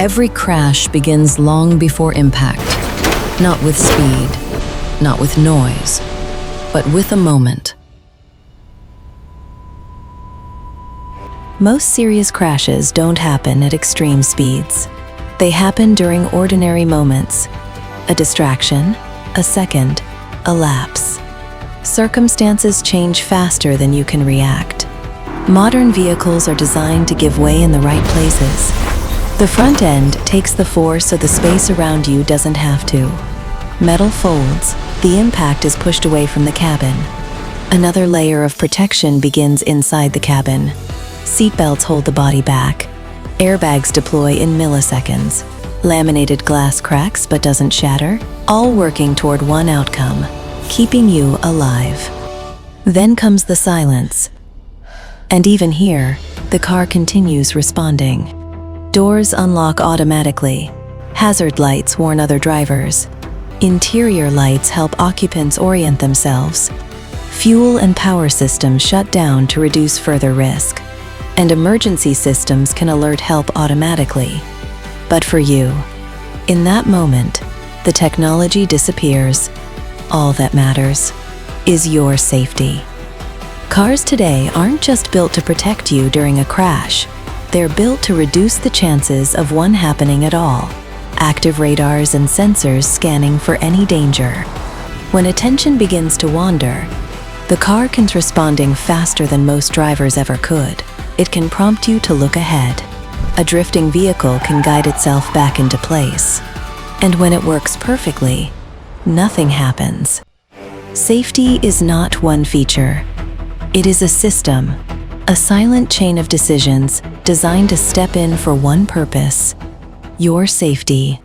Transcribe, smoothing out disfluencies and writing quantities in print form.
Every crash begins long before impact, not with speed, not with noise, but with a moment. Most serious crashes don't happen at extreme speeds. They happen during ordinary moments. A distraction, a second, a lapse. Circumstances change faster than you can react. Modern vehicles are designed to give way in the right places. The front end takes the force so the space around you doesn't have to. Metal folds, the impact is pushed away from the cabin. Another layer of protection begins inside the cabin. Seatbelts hold the body back. Airbags deploy in milliseconds. Laminated glass cracks but doesn't shatter, all working toward one outcome, keeping you alive. Then comes the silence. And even here, the car continues responding. Doors unlock automatically. Hazard lights warn other drivers. Interior lights help occupants orient themselves. Fuel and power systems shut down to reduce further risk. And emergency systems can alert help automatically. But for you, in that moment, the technology disappears. All that matters is your safety. Cars today aren't just built to protect you during a crash. They're built to reduce the chances of one happening at all. Active radars and sensors scanning for any danger. When attention begins to wander, the car can responding faster than most drivers ever could. It can prompt you to look ahead. A drifting vehicle can guide itself back into place. And when it works perfectly, nothing happens. Safety is not one feature. It is a system, a silent chain of decisions designed to step in for one purpose: your safety.